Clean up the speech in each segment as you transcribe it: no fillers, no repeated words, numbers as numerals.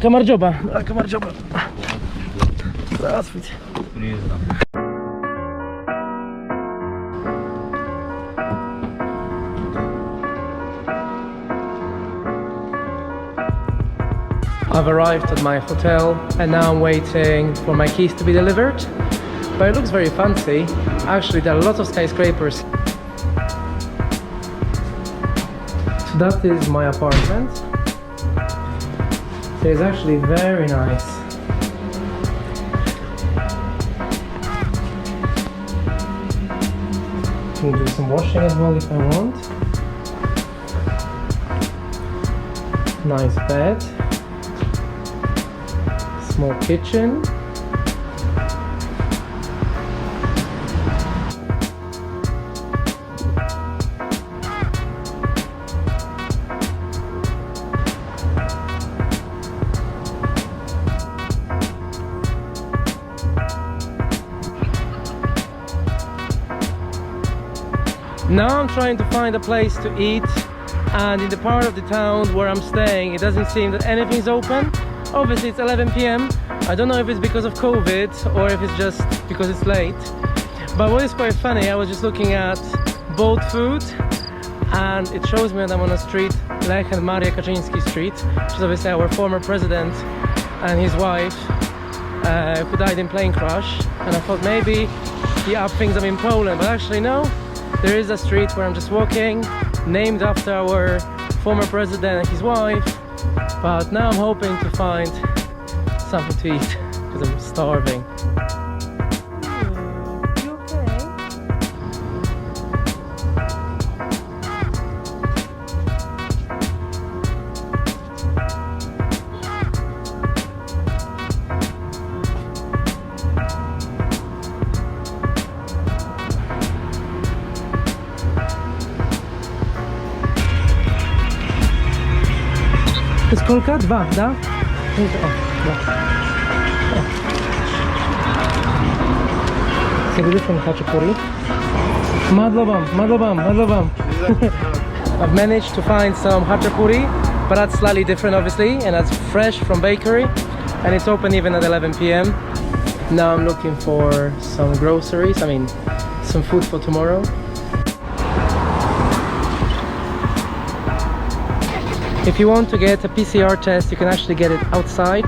Камарджоба. Камарджоба. Здравствуйте. I've arrived at my hotel and now I'm waiting for my keys to be delivered. But it looks very fancy. Actually, there are lots of skyscrapers. So that is my apartment. So it's actually very nice. Can do some washing as well if I want. Nice bed. Small kitchen. Now I'm trying to find a place to eat, and in the part of the town where I'm staying, it doesn't seem that anything's open. Obviously it's 11 p.m. I don't know if it's because of COVID or if it's just because it's late. But what is quite funny, I was just looking at boat food and it shows me that I'm on a street, Lech and Maria Kaczyński Street, which is obviously our former president and his wife who died in plane crash. And I thought maybe the up things I'm in Poland, but actually no. There is a street where I'm just walking, named after our former president and his wife. But now I'm hoping to find something to eat because I'm starving. You okay? To jest kolka? Dwa, da? O, dwa. So we from khachapuri. Madlobam, madlobam, madlobam. I've managed to find some khachapuri, but that's slightly different obviously, and that's fresh from bakery, and it's open even at 11 p.m. Now I'm looking for some groceries, I mean some food for tomorrow. If you want to get a PCR test, you can actually get it outside,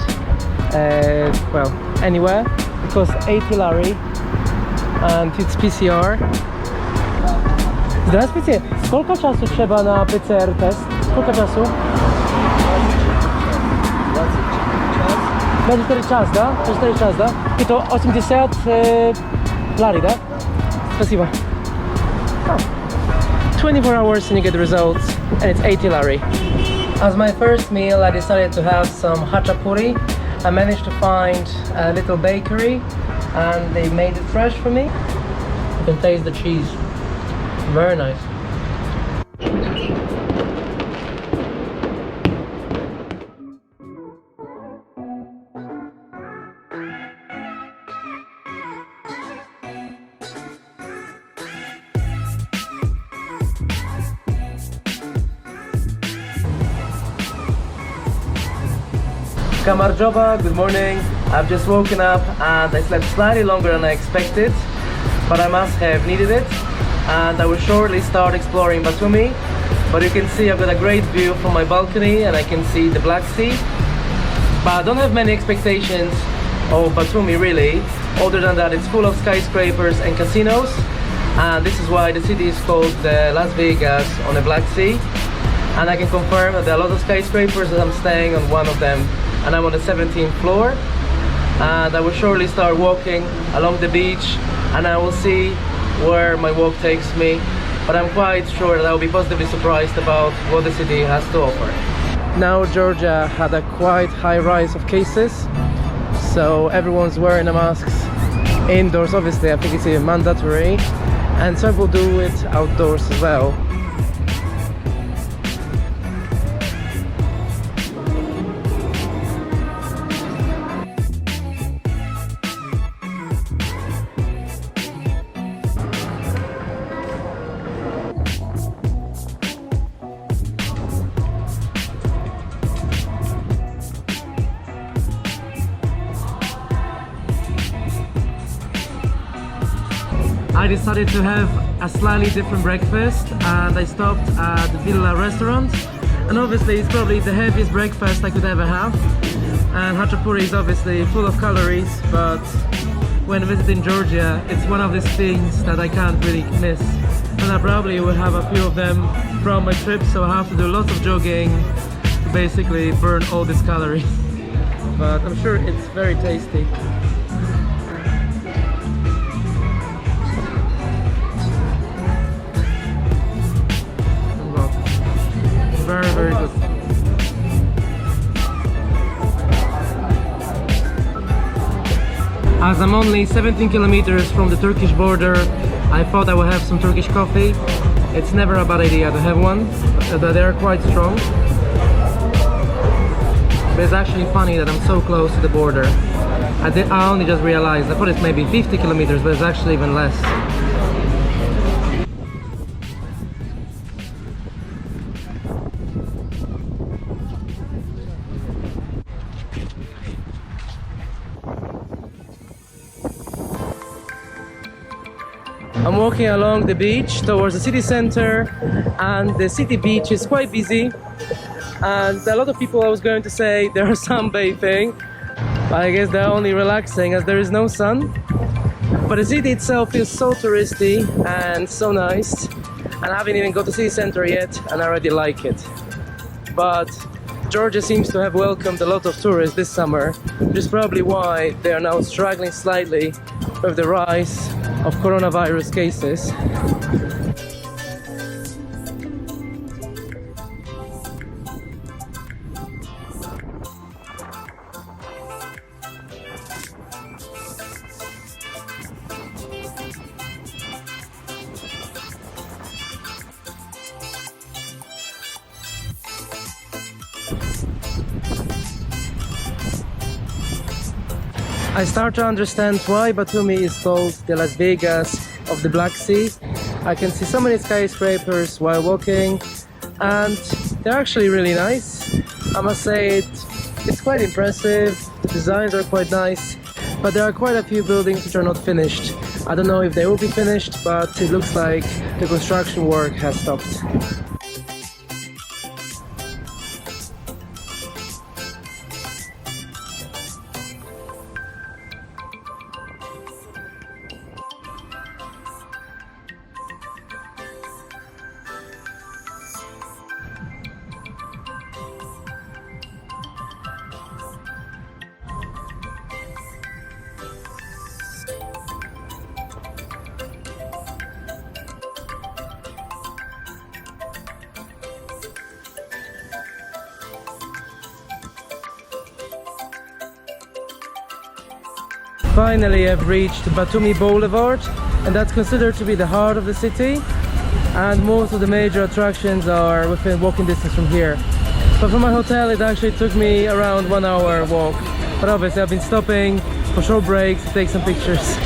well, anywhere. It costs 80 lari and it's PCR. Здравствуйте. Сколько czasu trzeba na PCR test? Сколько czasu? 24 czas, da? 24 czas, da? I to 80 lari, da? Спасибо. 24 hours and you get the results, and it's 80 lari. As my first meal, I decided to have some khachapuri. I managed to find a little bakery and they made it fresh for me. You can taste the cheese. Very nice. Kamarjoba, good morning. I've just woken up and I slept slightly longer than I expected, but I must have needed it. And I will shortly start exploring Batumi. But you can see I've got a great view from my balcony and I can see the Black Sea. But I don't have many expectations of Batumi really, other than that it's full of skyscrapers and casinos. And this is why the city is called Las Vegas on the Black Sea. And I can confirm that there are a lot of skyscrapers and I'm staying on one of them. And I'm on the 17th floor, and I will shortly start walking along the beach and I will see where my walk takes me, but I'm quite sure that I will be positively surprised about what the city has to offer. Now Georgia had a quite high rise of cases, so everyone's wearing the masks indoors. Obviously I think it's even mandatory, and some will do it outdoors as well. I decided to have a slightly different breakfast and I stopped at the Villa restaurant, and obviously it's probably the heaviest breakfast I could ever have, and khachapuri is obviously full of calories, but when visiting Georgia it's one of these things that I can't really miss, and I probably will have a few of them from my trip, so I have to do lots of jogging to basically burn all these calories. But I'm sure it's very tasty. Very, very good. As I'm only 17 kilometers from the Turkish border, I thought I would have some Turkish coffee. It's never a bad idea to have one, but they are quite strong. But it's actually funny that I'm so close to the border. I only just realized, I thought it's maybe 50 kilometers, but it's actually even less. I'm walking along the beach towards the city center, and the city beach is quite busy, and a lot of people, I was going to say, they are sunbathing, but I guess they're only relaxing as there is no sun. But the city itself is so touristy and so nice, and I haven't even got to the city center yet and I already like it. But Georgia seems to have welcomed a lot of tourists this summer, which is probably why they are now struggling slightly with the rise of coronavirus cases. I start to understand why Batumi is called the Las Vegas of the Black Sea. I can see so many skyscrapers while walking, and they're actually really nice. I must say it's quite impressive, the designs are quite nice, but there are quite a few buildings which are not finished. I don't know if they will be finished, but it looks like the construction work has stopped. Finally, I've reached Batumi Boulevard, and that's considered to be the heart of the city, and most of the major attractions are within walking distance from here. But from my hotel it actually took me around 1 hour walk, but obviously I've been stopping for short breaks to take some pictures.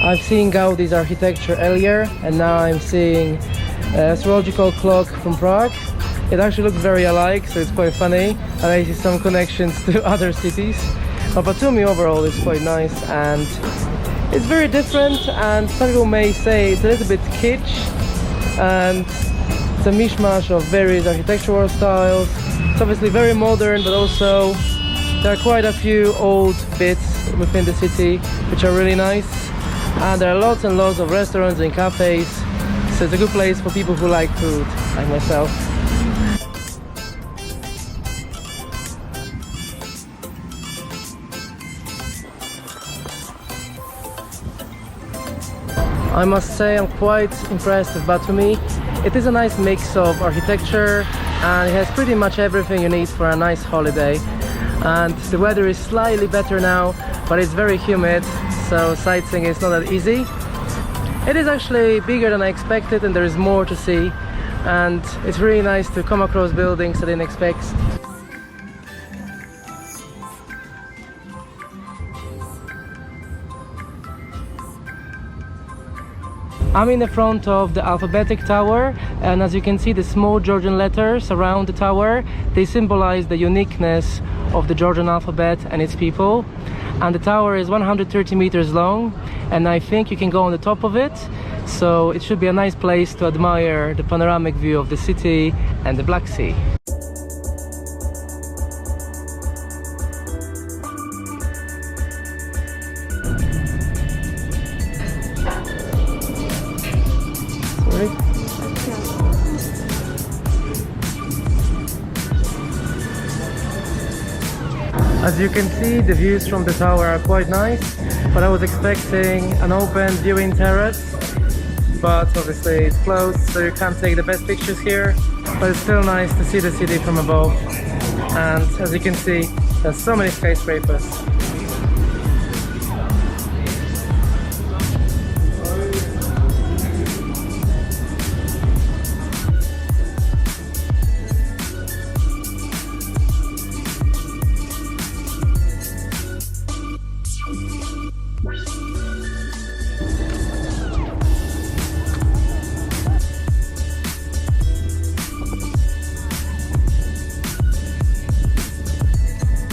I've seen Gaudi's architecture earlier, and now I'm seeing a astrological clock from Prague. It actually looks very alike, so it's quite funny, and I see some connections to other cities. But Batumi overall is quite nice, and it's very different, and some people may say it's a little bit kitsch, and it's a mishmash of various architectural styles. It's obviously very modern, but also there are quite a few old bits within the city which are really nice. And there are lots and lots of restaurants and cafes, so it's a good place for people who like food, like myself. I must say I'm quite impressed with Batumi. It is a nice mix of architecture, and it has pretty much everything you need for a nice holiday. And the weather is slightly better now, but it's very humid, so sightseeing is not that easy. It is actually bigger than I expected, and there is more to see, and it's really nice to come across buildings I didn't expect. I'm in the front of the Alphabetic tower, and as you can see, the small Georgian letters around the tower, they symbolize the uniqueness of the Georgian alphabet and its people. And the tower is 130 meters long, and I think you can go on the top of it, so it should be a nice place to admire the panoramic view of the city and the Black Sea. As you can see, the views from the tower are quite nice, but I was expecting an open viewing terrace, but obviously it's closed, so you can't take the best pictures here, but it's still nice to see the city from above. And as you can see, there's so many skyscrapers.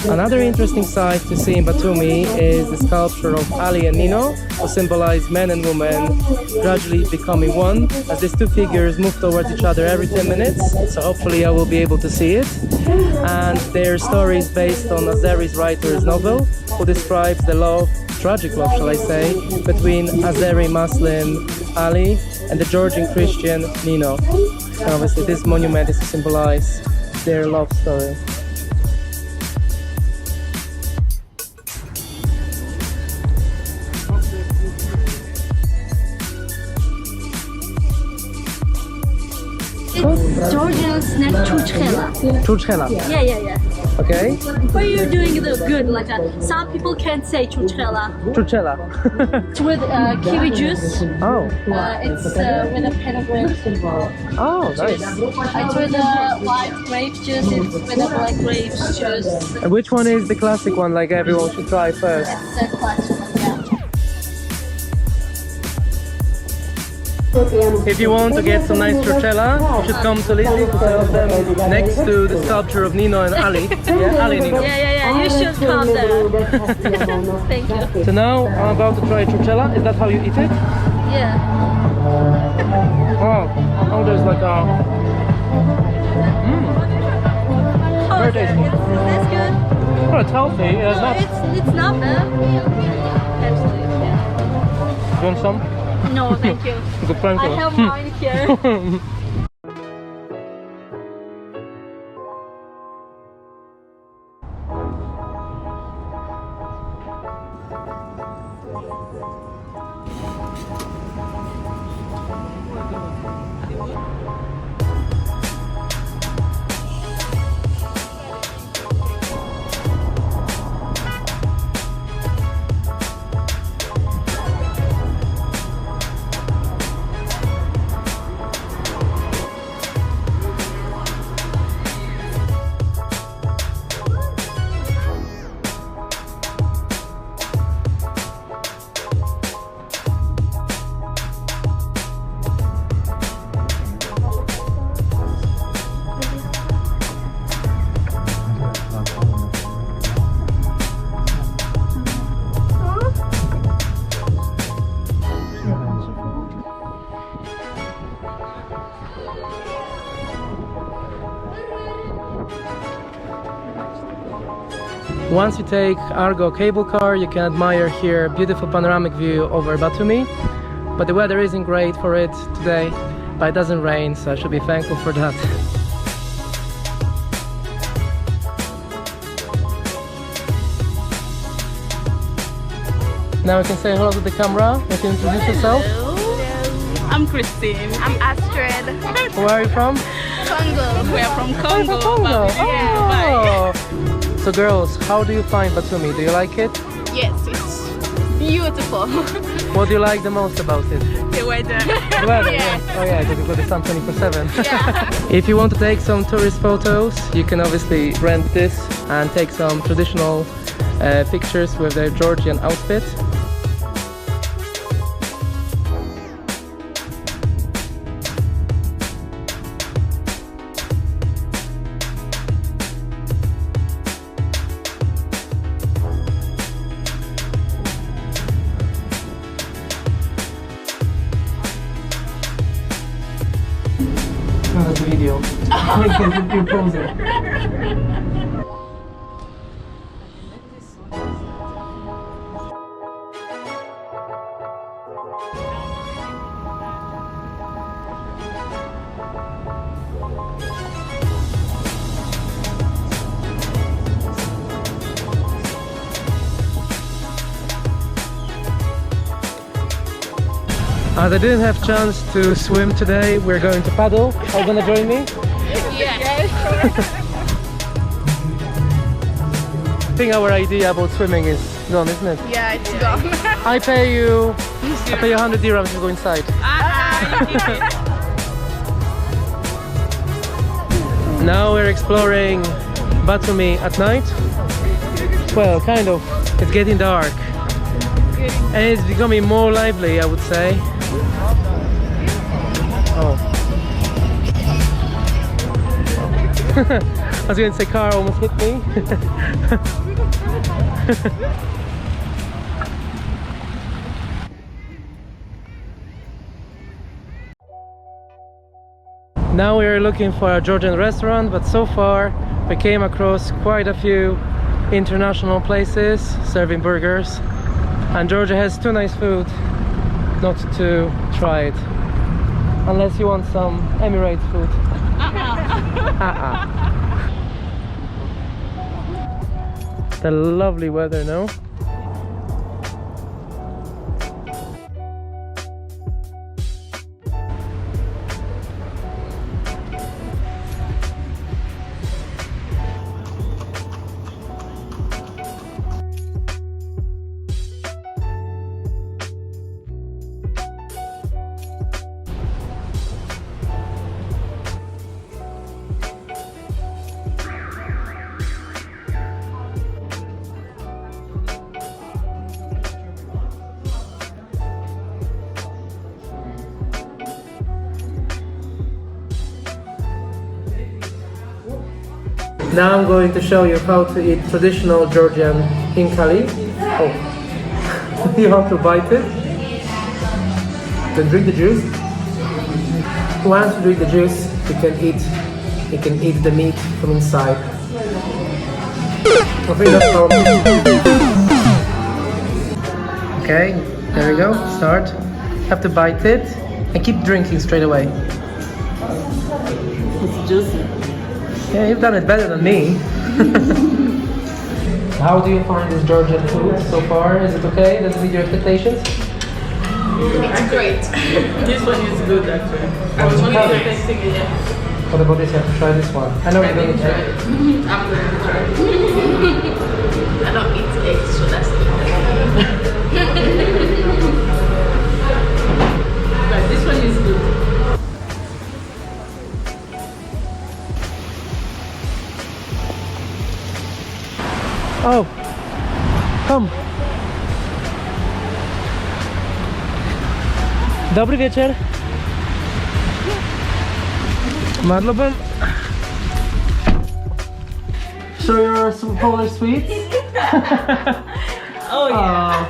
Another interesting sight to see in Batumi is the sculpture of Ali and Nino, who symbolize men and women gradually becoming one, as these two figures move towards each other every 10 minutes, so hopefully I will be able to see it. And their story is based on Azeri's writer's novel, who describes the love, tragic love shall I say, between Azeri Muslim Ali and the Georgian Christian Nino. And obviously this monument is to symbolize their love story. It's Georgian snack churchkhela. Churchkhela? Yeah. Okay. But you're doing it good. Like some people can't say churchkhela. Churchkhela. It's with kiwi juice. Oh. It's with a pen of grapes. Oh, nice. It's with a white grape juice. It's with a black grape juice. And which one is the classic one, like everyone should try first? It's a classic one, yeah. If you want to get some nice churchkhela, you should come to Lizzie to sell them next to the sculpture of Nino and Ali. Yeah, Ali and Nino. Yeah. You should come there. Thank you. So now I'm about to try churchkhela. Is that how you eat it? Yeah. Oh, there's like a... Very tasty. It's good. Oh, it's healthy. It's not... It's not bad. Absolutely. Yeah. You want some? No, thank you. Good friend. I have mine here. Once you take Argo cable car, you can admire here a beautiful panoramic view over Batumi. But the weather isn't great for it today, but it doesn't rain, so I should be thankful for that. Now you can say hello to the camera. You can introduce yourself. Hello. I'm Christine. I'm Astrid. Where are you from? Congo. We are from Congo. Congo. Yeah, bye. So girls, how do you find Batumi? Do you like it? Yes, it's beautiful. What do you like the most about it? The weather. The weather, yeah. Oh yeah, because you've got the sun 24/7. Yeah. If you want to take some tourist photos, you can obviously rent this and take some traditional pictures with their Georgian outfit. That's a video. You're posing. As I didn't have chance to swim today, we're going to paddle. Are you gonna join me? Yes. I think our idea about swimming is gone, isn't it? Yeah, it's gone. I pay you 100 dirhams to go inside. Now we're exploring Batumi at night. Well, kind of. It's getting dark. And it's becoming more lively, I would say. Oh. I was going to say car almost hit me. Now we are looking for a Georgian restaurant, but so far we came across quite a few international places serving burgers. And Georgia has too nice food not to try it. Unless you want some Emirates food. The lovely weather, no? Now I'm going to show you how to eat traditional Georgian Khinkali. Oh, you have to bite it, then drink the juice. Once you drink the juice, you can eat the meat from inside. I think that's all. Okay, there we go. Start. Have to bite it and keep drinking straight away. It's juicy. Yeah, you've done it better than me. How do you find this Georgian food so far? Is it okay? Does it meet your expectations? It's great. This one is good actually. I'm only tasting it. What about this? You have to try this one. I know you're going to try it. I'm going to try it. I don't eat eggs, so that's it. But this one is good. Oh, come. Dobry wieczór. Madlobem. Show your Polish sweets. Oh yeah.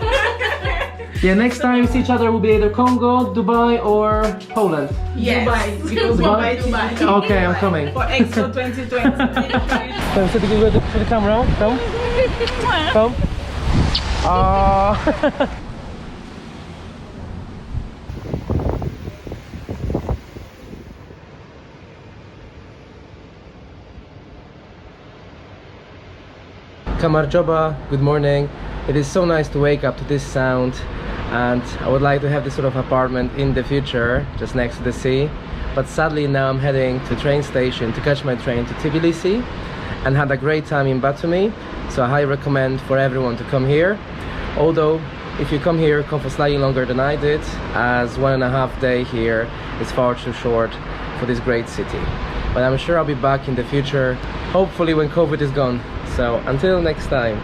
Yeah, next time we see each other will be either Congo, Dubai or Poland. Yes. Dubai. Because Dubai. Okay, I'm coming. For Expo 2020. So to give it to the camera. Come. Come. Kamarjoba, good morning. It is so nice to wake up to this sound, and I would like to have this sort of apartment in the future just next to the sea, but sadly now I'm heading to the train station to catch my train to Tbilisi, and had a great time in Batumi, so I highly recommend for everyone to come here. Although if you come here, come for slightly longer than I did, as 1.5 days here is far too short for this great city. But I'm sure I'll be back in the future, hopefully when COVID is gone. So until next time.